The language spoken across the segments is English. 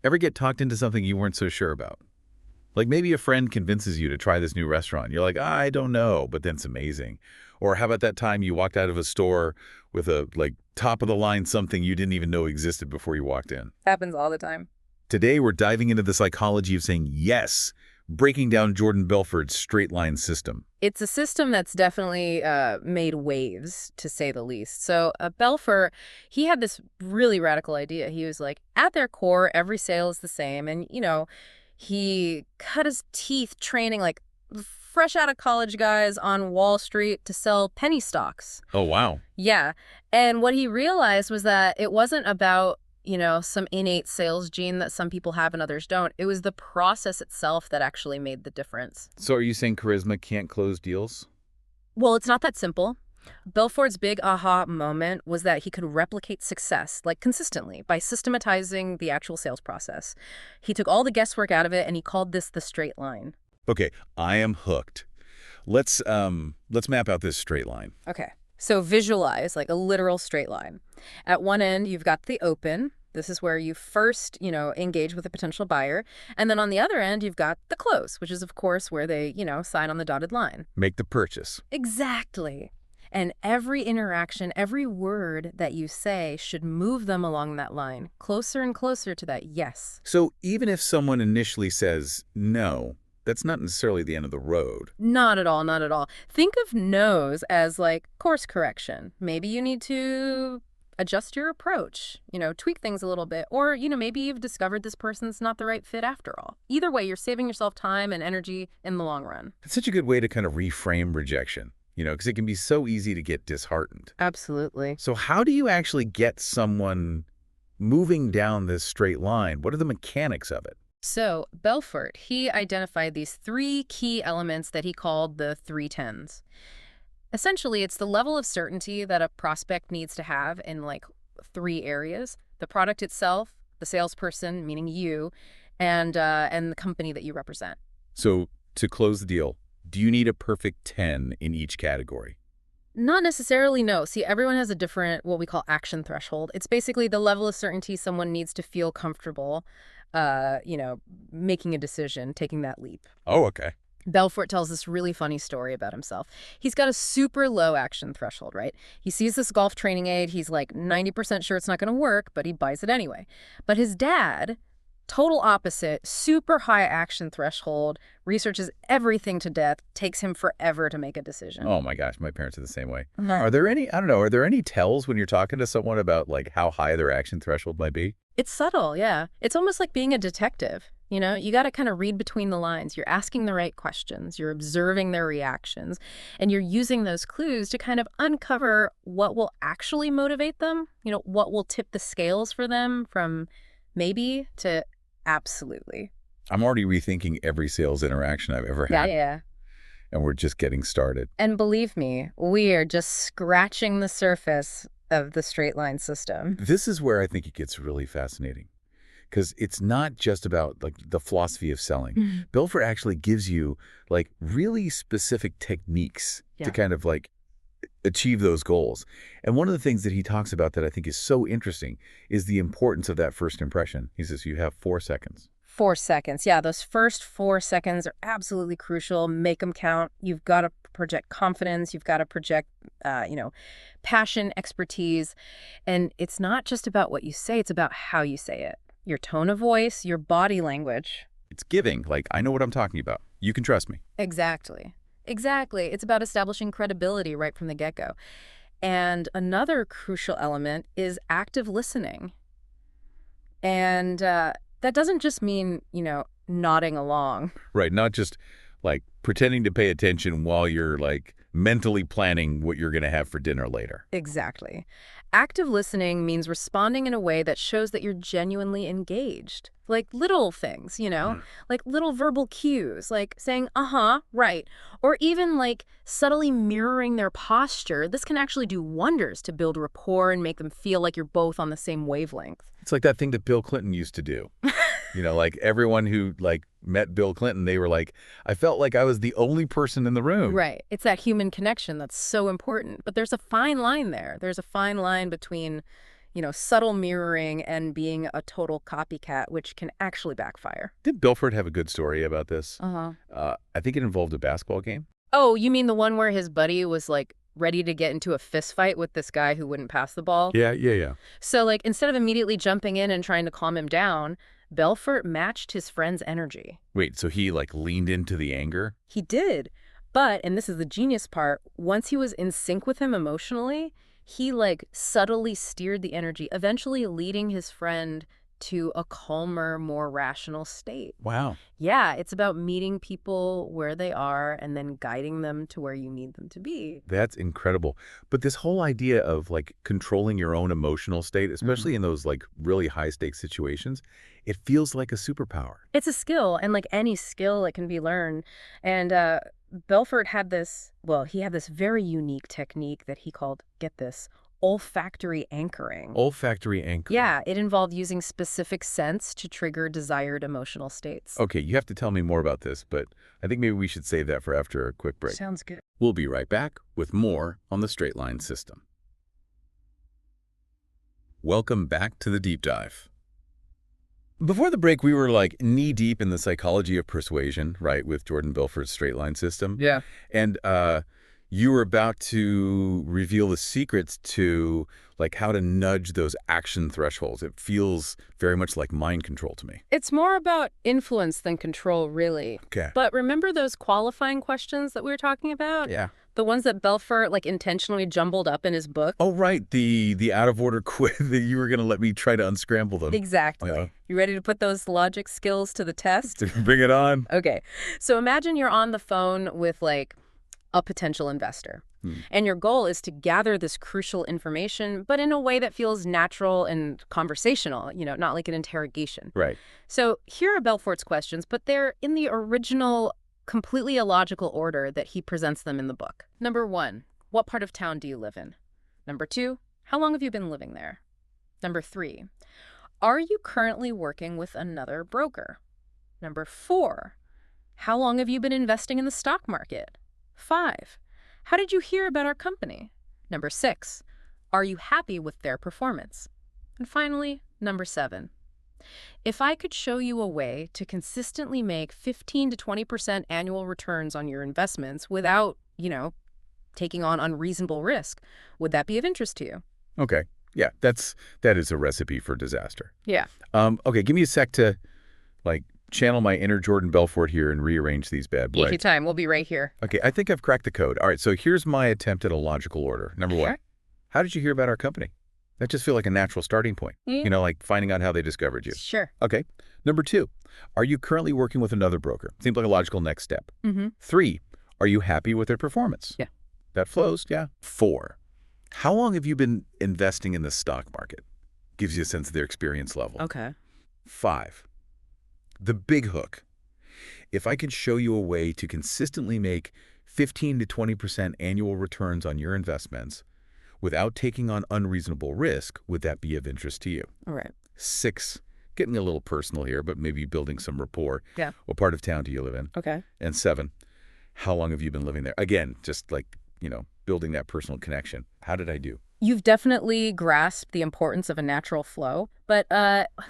Ever get talked into something you weren't so sure about? Like maybe a friend convinces you to try this new restaurant. You're like, I don't know, but then it's amazing. Or how about that time you walked out of a store with a like top of the line something you didn't even know existed before you walked in? Happens all the time. Today we're diving into the psychology of saying yes, breaking down Jordan Belfort's straight line system. It's a system that's definitely made waves, to say the least. So Belfer, he had this really radical idea. He was like, at their core, every sale is the same. And, he cut his teeth training like fresh out of college guys on Wall Street to sell penny stocks. Oh, wow. Yeah. And what he realized was that it wasn't about some innate sales gene that some people have and others don't. It was the process itself that actually made the difference. So are you saying charisma can't close deals? Well, it's not that simple. Belfort's big aha moment was that he could replicate success, like consistently, by systematizing the actual sales process. He took all the guesswork out of it, and he called this the straight line. Okay, I am hooked. Let's map out this straight line. Okay, so visualize like a literal straight line. At one end, you've got the open. This is where you first, engage with a potential buyer. And then on the other end, you've got the close, which is, of course, where they, sign on the dotted line. Make the purchase. Exactly. And every interaction, every word that you say should move them along that line, closer and closer to that yes. So even if someone initially says no, that's not necessarily the end of the road. Not at all, not at all. Think of no's as like course correction. Maybe you need to adjust your approach, tweak things a little bit. Or, maybe you've discovered this person's not the right fit after all. Either way, you're saving yourself time and energy in the long run. It's such a good way to kind of reframe rejection, because it can be so easy to get disheartened. Absolutely. So how do you actually get someone moving down this straight line? What are the mechanics of it? So Belfort, he identified these 3 key elements that he called the 310s. Essentially, it's the level of certainty that a prospect needs to have in like 3 areas: the product itself, the salesperson, meaning you, and the company that you represent. So to close the deal, do you need a perfect 10 in each category? Not necessarily, no. See, everyone has a different, what we call action threshold. It's basically the level of certainty someone needs to feel comfortable, making a decision, taking that leap. Oh, okay. Belfort tells this really funny story about himself. He's got a super low action threshold, right? He sees this golf training aid. He's like 90% sure it's not going to work, but he buys it anyway. But his dad, total opposite, super high action threshold, researches everything to death, takes him forever to make a decision. Oh my gosh, my parents are the same way. Are there any, are there any tells when you're talking to someone about like how high their action threshold might be? It's subtle, yeah. It's almost like being a detective. You got to kind of read between the lines. You're asking the right questions, you're observing their reactions, and you're using those clues to kind of uncover what will actually motivate them, what will tip the scales for them from maybe to absolutely. I'm already rethinking every sales interaction I've ever had. Yeah. And we're just getting started. And believe me, we are just scratching the surface of the straight line system. This is where I think it gets really fascinating, because it's not just about like the philosophy of selling. Mm-hmm. Belfort actually gives you like really specific techniques to kind of like achieve those goals. And one of the things that he talks about that I think is so interesting is the importance of that first impression. He says you have 4 seconds. 4 seconds. Yeah, those first 4 seconds are absolutely crucial. Make them count. You've got to project confidence. You've got to project, passion, expertise. And it's not just about what you say. It's about how you say it. Your tone of voice, your body language. It's giving. Like, I know what I'm talking about. You can trust me. Exactly. It's about establishing credibility right from the get-go. And another crucial element is active listening. And that doesn't just mean, nodding along. Right. Not just like pretending to pay attention while you're like mentally planning what you're going to have for dinner later. Exactly. Active listening means responding in a way that shows that you're genuinely engaged. Like little things, like little verbal cues, like saying, right. Or even like subtly mirroring their posture. This can actually do wonders to build rapport and make them feel like you're both on the same wavelength. It's like that thing that Bill Clinton used to do. Like everyone who like met Bill Clinton, they were like, I felt like I was the only person in the room. Right. It's that human connection that's so important. But there's a fine line there. There's a fine line between, subtle mirroring and being a total copycat, which can actually backfire. Did Belfort have a good story about this? Uh-huh. I think it involved a basketball game. Oh, you mean the one where his buddy was, like, ready to get into a fist fight with this guy who wouldn't pass the ball? Yeah. So, like, instead of immediately jumping in and trying to calm him down, Belfort matched his friend's energy. Wait, so he, like, leaned into the anger? He did. But, and this is the genius part, once he was in sync with him emotionally, he, like, subtly steered the energy, eventually leading his friend to a calmer, more rational state. Wow. Yeah, it's about meeting people where they are and then guiding them to where you need them to be. That's incredible. But this whole idea of, like, controlling your own emotional state, especially in those, like, really high-stakes situations, it feels like a superpower. It's a skill, and like any skill, it can be learned. And Belfort had this, well, he had this very unique technique that he called, get this, olfactory anchoring. Olfactory anchoring. Yeah, it involved using specific scents to trigger desired emotional states. Okay, you have to tell me more about this, but I think maybe we should save that for after a quick break. Sounds good. We'll be right back with more on the straight line system. Welcome back to the deep dive. Before the break, we were like knee-deep in the psychology of persuasion, right, with Jordan Belfort's straight line system. Yeah. And you were about to reveal the secrets to like how to nudge those action thresholds. It feels very much like mind control to me. It's more about influence than control, really. Okay. But remember those qualifying questions that we were talking about? Yeah. The ones that Belfort, like, intentionally jumbled up in his book? Oh, right. The out-of-order quiz that you were going to let me try to unscramble them. Exactly. Yeah. You ready to put those logic skills to the test? Bring it on. Okay. So imagine you're on the phone with, like, a potential investor. And your goal is to gather this crucial information, but in a way that feels natural and conversational, not like an interrogation. Right. So here are Belfort's questions, but they're in the original, completely illogical order that he presents them in the book. Number 1, what part of town do you live in? Number 2, how long have you been living there? Number 3, are you currently working with another broker? Number 4, how long have you been investing in the stock market? 5, how did you hear about our company? Number 6, are you happy with their performance? And finally, number 7, if I could show you a way to consistently make 15 to 20% annual returns on your investments without, taking on unreasonable risk, would that be of interest to you? Okay. Yeah, that is a recipe for disaster. Yeah. Okay, give me a sec to like channel my inner Jordan Belfort here and rearrange these bad boys. Take your time. We'll be right here. Okay, I think I've cracked the code. All right, so here's my attempt at a logical order. Number 1, Sure. how did you hear about our company? That just feels like a natural starting point. Yeah. Like finding out how they discovered you. Sure. Okay. Number 2, are you currently working with another broker? Seems like a logical next step. Mm-hmm. 3, are you happy with their performance? Yeah. That flows, yeah. 4, how long have you been investing in the stock market? Gives you a sense of their experience level. Okay. 5, the big hook. If I could show you a way to consistently make 15 to 20% annual returns on your investments without taking on unreasonable risk, would that be of interest to you? All right. 6, getting a little personal here, but maybe building some rapport. Yeah. What part of town do you live in? Okay. And 7, how long have you been living there? Again, just like, building that personal connection. How did I do? You've definitely grasped the importance of a natural flow, but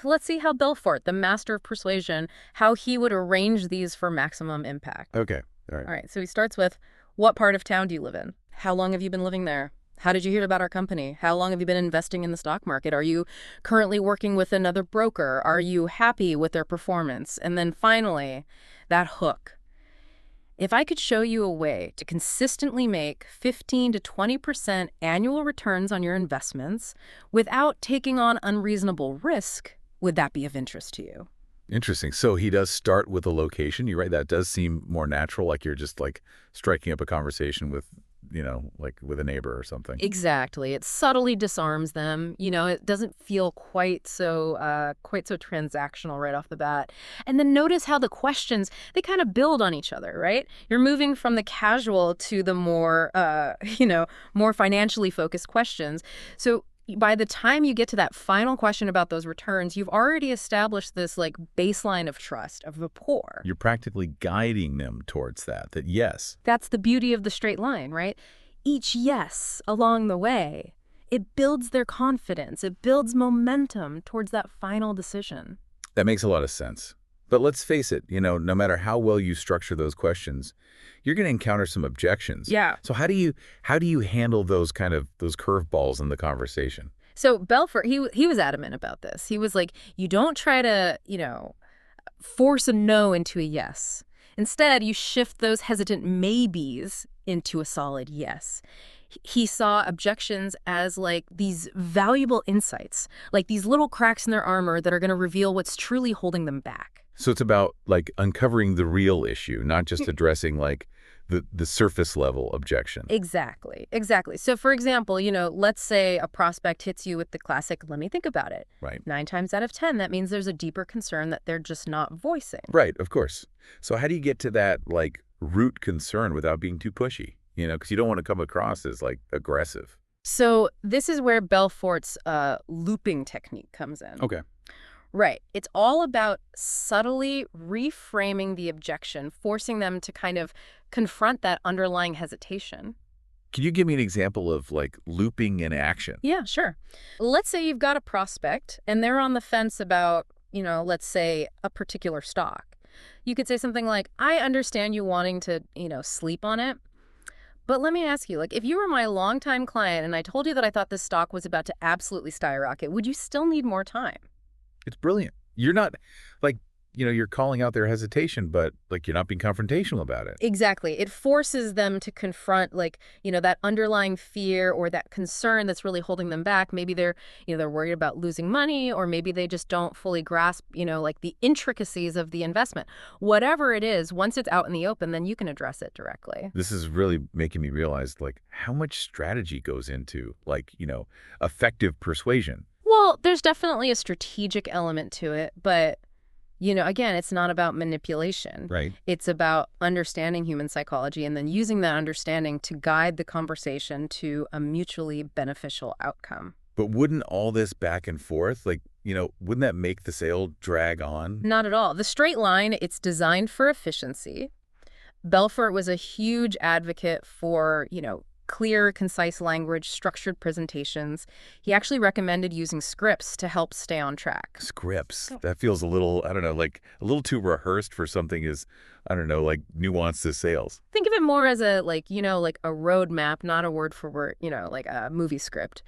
let's see how Belfort, the master of persuasion, how he would arrange these for maximum impact. Okay. All right. All right, so he starts with, what part of town do you live in? How long have you been living there? How did you hear about our company? How long have you been investing in the stock market? Are you currently working with another broker? Are you happy with their performance? And then finally, that hook. If I could show you a way to consistently make 15 to 20% annual returns on your investments without taking on unreasonable risk, would that be of interest to you? Interesting. So he does start with a location. You're right. That does seem more natural, like you're just like striking up a conversation with, like with a neighbor or something. Exactly. It subtly disarms them. It doesn't feel quite so transactional right off the bat. And then notice how the questions, they kind of build on each other, right? You're moving from the casual to the more, more financially focused questions. So by the time you get to that final question about those returns, you've already established this like baseline of trust, of rapport. You're practically guiding them towards that yes. That's the beauty of the straight line, right? Each yes along the way It builds their confidence. It builds momentum towards that final decision. That makes a lot of sense. But let's face it, no matter how well you structure those questions, you're going to encounter some objections. Yeah. So how do you handle those curveballs in the conversation? So Belfort, he was adamant about this. He was like, you don't try to, force a no into a yes. Instead, you shift those hesitant maybes into a solid yes. He saw objections as like these valuable insights, like these little cracks in their armor that are going to reveal what's truly holding them back. So it's about like uncovering the real issue, not just addressing like the surface level objection. Exactly, exactly. So for example, let's say a prospect hits you with the classic, let me think about it. Right. 9 times out of 10, that means there's a deeper concern that they're just not voicing. Right, of course. So how do you get to that like root concern without being too pushy? Because you don't want to come across as like aggressive. So this is where Belfort's looping technique comes in. Okay. Right. It's all about subtly reframing the objection, forcing them to kind of confront that underlying hesitation. Can you give me an example of like looping in action? Yeah, sure. Let's say you've got a prospect and they're on the fence about, let's say a particular stock. You could say something like, I understand you wanting to, sleep on it. But let me ask you, like, if you were my longtime client and I told you that I thought this stock was about to absolutely skyrocket, would you still need more time? It's brilliant. You're not like, you're calling out their hesitation, but like you're not being confrontational about it. Exactly. It forces them to confront like, that underlying fear or that concern that's really holding them back. Maybe they're worried about losing money, or maybe they just don't fully grasp, like the intricacies of the investment. Whatever it is, once it's out in the open, then you can address it directly. This is really making me realize like how much strategy goes into like, effective persuasion. Well, there's definitely a strategic element to it, but again, it's not about manipulation. Right. It's about understanding human psychology and then using that understanding to guide the conversation to a mutually beneficial outcome. But wouldn't all this back and forth, like, wouldn't that make the sale drag on? Not at all. The straight line, it's designed for efficiency. Belfort was a huge advocate for, clear, concise language, structured presentations. He actually recommended using scripts to help stay on track. Scripts. That feels a little, I don't know, like a little too rehearsed for something as, I don't know, like nuanced as sales. Think of it more as a, like a roadmap, not a word for word, like a movie script.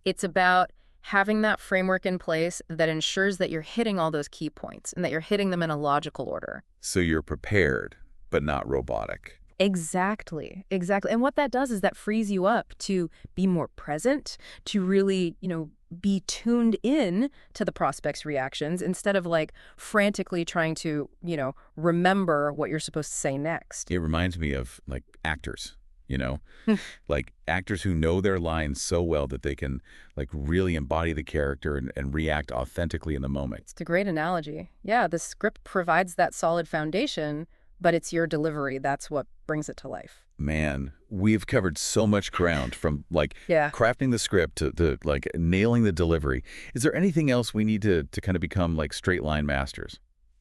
It's about having that framework in place that ensures that you're hitting all those key points and that you're hitting them in a logical order. So you're prepared, but not robotic. Exactly, exactly. And what that does is that frees you up to be more present, to really, be tuned in to the prospect's reactions instead of like frantically trying to, remember what you're supposed to say next. It reminds me of like actors, like actors who know their lines so well that they can like really embody the character and react authentically in the moment. It's a great analogy. Yeah, the script provides that solid foundation, but it's your delivery. That's what brings it to life. Man, we've covered so much ground from like Yeah. crafting the script to like nailing the delivery. Is there anything else we need to kind of become like straight line masters?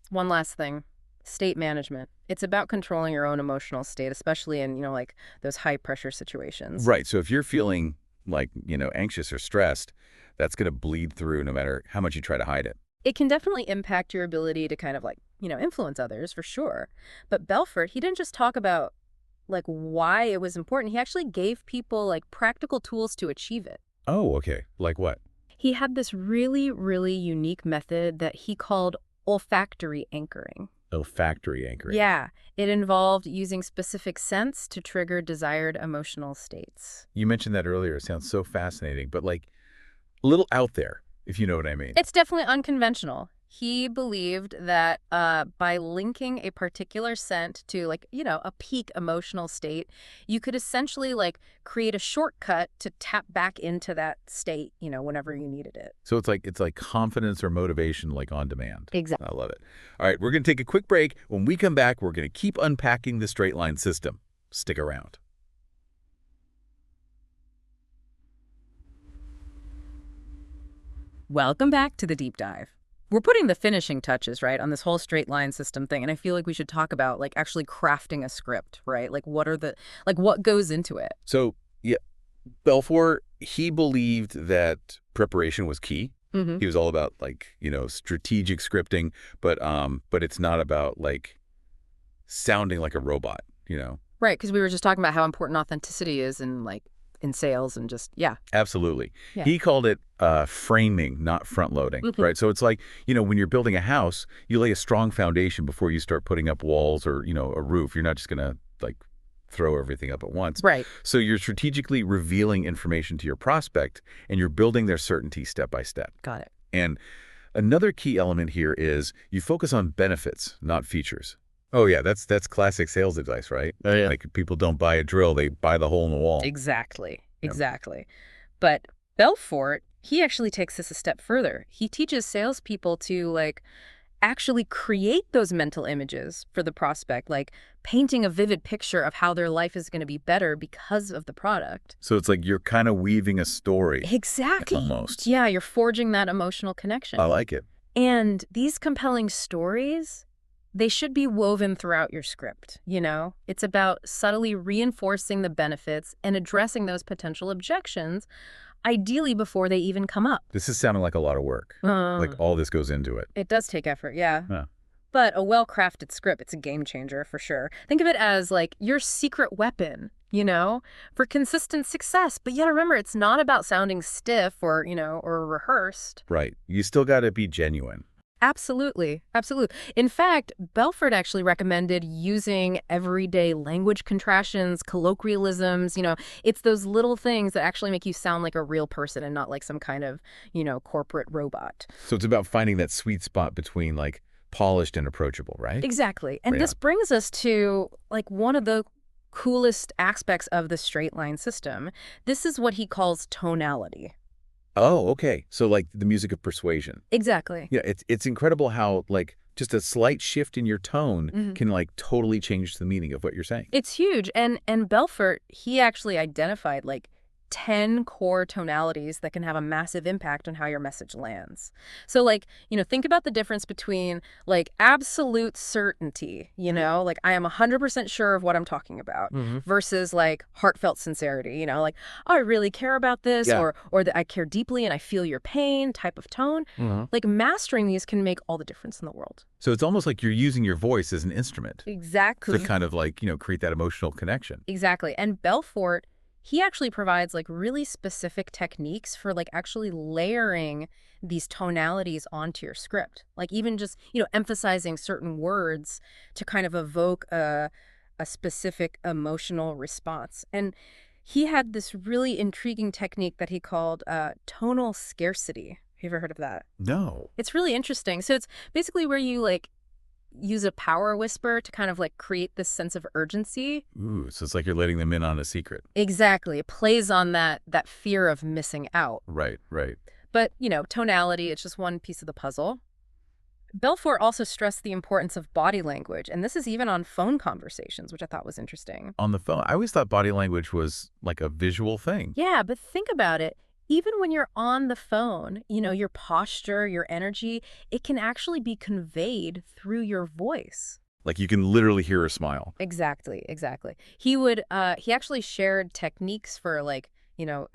One last thing. State management. It's about controlling your own emotional state, especially in, like those high pressure situations. Right. So if you're feeling like, anxious or stressed, that's going to bleed through no matter how much you try to hide it. It can definitely impact your ability to kind of like, influence others for sure. But Belfort, he didn't just talk about like why it was important. He actually gave people like practical tools to achieve it. Oh, okay. Like what? He had this really, really unique method that he called olfactory anchoring. Olfactory anchoring. Yeah, it involved using specific scents to trigger desired emotional states. You mentioned that earlier. It sounds so fascinating, but like a little out there, if you know what I mean. It's definitely unconventional. He believed that by linking a particular scent to like, a peak emotional state, you could essentially like create a shortcut to tap back into that state, whenever you needed it. So it's like confidence or motivation like on demand. Exactly. I love it. All right, we're going to take a quick break. When we come back, we're going to keep unpacking the straight line system. Stick around. Welcome back to the deep dive. We're putting the finishing touches, right, on this whole straight line system thing. And I feel like we should talk about like actually crafting a script, right? Like what goes into it? So, yeah, Belfort, he believed that preparation was key. Hmm. He was all about like, strategic scripting, but it's not about like sounding like a robot, you know. Right, because we were just talking about how important authenticity is in in sales and just, yeah. Absolutely. Yeah. He called it framing, not front loading, Hmm. right? So it's like, when you're building a house, you lay a strong foundation before you start putting up walls or, a roof. You're not just going to like throw everything up at once. Right. So you're strategically revealing information to your prospect and you're building their certainty step by step. Got it. And another key element here is you focus on benefits, not features. Oh yeah, that's classic sales advice, right? Oh, yeah. Like people don't buy a drill, they buy the hole in the wall. Exactly. Yeah. Exactly. But Belfort, he actually takes this a step further. He teaches salespeople to actually create those mental images for the prospect, like painting a vivid picture of how their life is going to be better because of the product. So it's like you're kind of weaving a story. Exactly. Almost. Yeah, you're forging that emotional connection. I like it. And these compelling stories, they should be woven throughout your script, you know? It's about subtly reinforcing the benefits and addressing those potential objections, ideally before they even come up. This is sounding like a lot of work. Like all this goes into it. It does take effort, yeah. Yeah. But a well-crafted script, it's a game changer for sure. Think of it as like your secret weapon, you know, for consistent success. But yet remember, it's not about sounding stiff or, or rehearsed. Right. You still got to be genuine. Absolutely. Absolutely. In fact, Belfort actually recommended using everyday language contractions, colloquialisms. It's those little things that actually make you sound like a real person and not like some kind of, corporate robot. So it's about finding that sweet spot between like polished and approachable, right? Exactly. And Yeah. this brings us to one of the coolest aspects of the straight line system. This is what he calls tonality. Oh, okay. So like the music of persuasion. Exactly. Yeah, it's incredible how like just a slight shift in your tone Mhm. can like totally change the meaning of what you're saying. It's huge. And Belfort, he actually identified 10 core tonalities that can have a massive impact on how your message lands. So think about the difference between absolute certainty, I am 100% sure of what I'm talking about versus heartfelt sincerity, oh, I really care about this Yeah. or that I care deeply and I feel your pain type of tone. Mastering these can make all the difference in the world. So it's almost like you're using your voice as an instrument Exactly. to kind of create that emotional connection. Exactly. And Belfort, he actually provides really specific techniques for actually layering these tonalities onto your script. Even just, emphasizing certain words to kind of evoke a specific emotional response. And he had this really intriguing technique that he called tonal scarcity. Have you ever heard of that? No. It's really interesting. So it's basically where you use a power whisper to kind of create this sense of urgency. Ooh, so it's like you're letting them in on a secret. Exactly. It plays on that fear of missing out. Right, right. But, tonality, it's just one piece of the puzzle. Belfort also stressed the importance of body language, and this is even on phone conversations, which I thought was interesting. On the phone, I always thought body language was like a visual thing. Yeah, but think about it. Even when you're on the phone, your posture, your energy, it can actually be conveyed through your voice. Like you can literally hear her smile. Exactly, exactly. He actually shared techniques for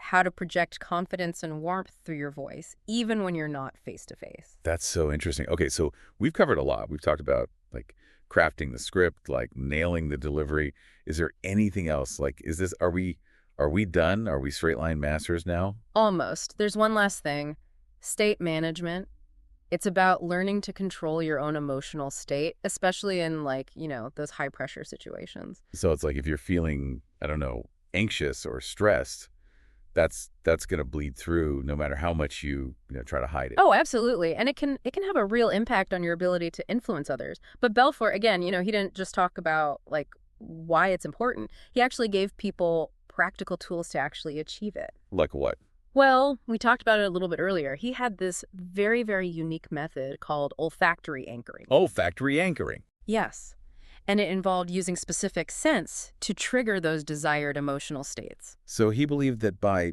how to project confidence and warmth through your voice, even when you're not face to face. That's so interesting. Okay, so we've covered a lot. We've talked about like crafting the script, like nailing the delivery. Is there anything else? Are we done? Are we straight line masters now? Almost. There's one last thing. State management. It's about learning to control your own emotional state, especially in those high pressure situations. So it's like if you're feeling, I don't know, anxious or stressed, that's going to bleed through no matter how much you try to hide it. Oh, absolutely. And it can have a real impact on your ability to influence others. But Belfort, again, he didn't just talk about why it's important. He actually gave people practical tools to actually achieve it. Like what? Well, we talked about it a little bit earlier. He had this very, very unique method called olfactory anchoring. Olfactory anchoring. Yes. And it involved using specific scents to trigger those desired emotional states. So he believed that by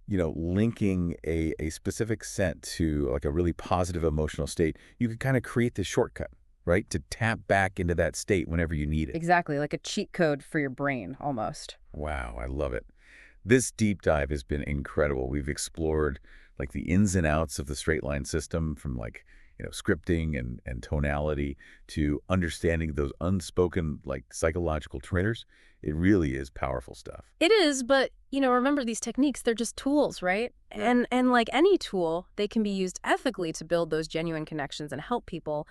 linking a specific scent to like a really positive emotional state, you could kind of create this shortcut. right? To tap back into that state whenever you need it. Exactly, like a cheat code for your brain, almost. Wow, I love it. This deep dive has been incredible. We've explored like the ins and outs of the straight line system from like, scripting and tonality to understanding those unspoken like psychological triggers. It really is powerful stuff. It is, but, remember these techniques, they're just tools, right? Yeah. And like any tool, they can be used ethically to build those genuine connections and help people,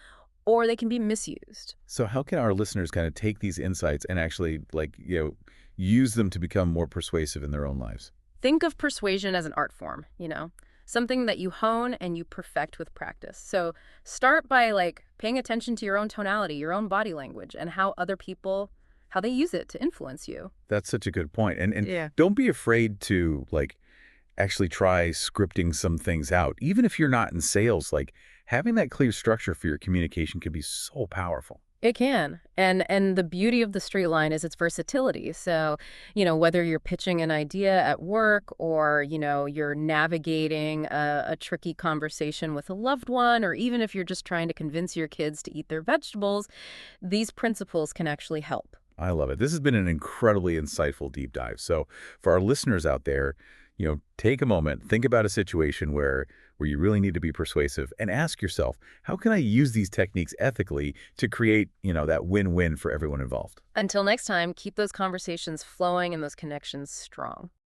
or they can be misused. So how can our listeners kind of take these insights and actually like, use them to become more persuasive in their own lives? Think of persuasion as an art form, something that you hone and you perfect with practice. So start by like paying attention to your own tonality, your own body language, and how other people, how they use it to influence you. That's such a good point. And Yeah. don't be afraid to like actually try scripting some things out. Even if you're not in sales, like having that clear structure for your communication can be so powerful. It can. And the beauty of the straight line is its versatility. So, whether you're pitching an idea at work or, you're navigating a tricky conversation with a loved one, or even if you're just trying to convince your kids to eat their vegetables, these principles can actually help. I love it. This has been an incredibly insightful deep dive. So for our listeners out there, take a moment, think about a situation where you really need to be persuasive and ask yourself, how can I use these techniques ethically to create, that win-win for everyone involved? Until next time, keep those conversations flowing and those connections strong.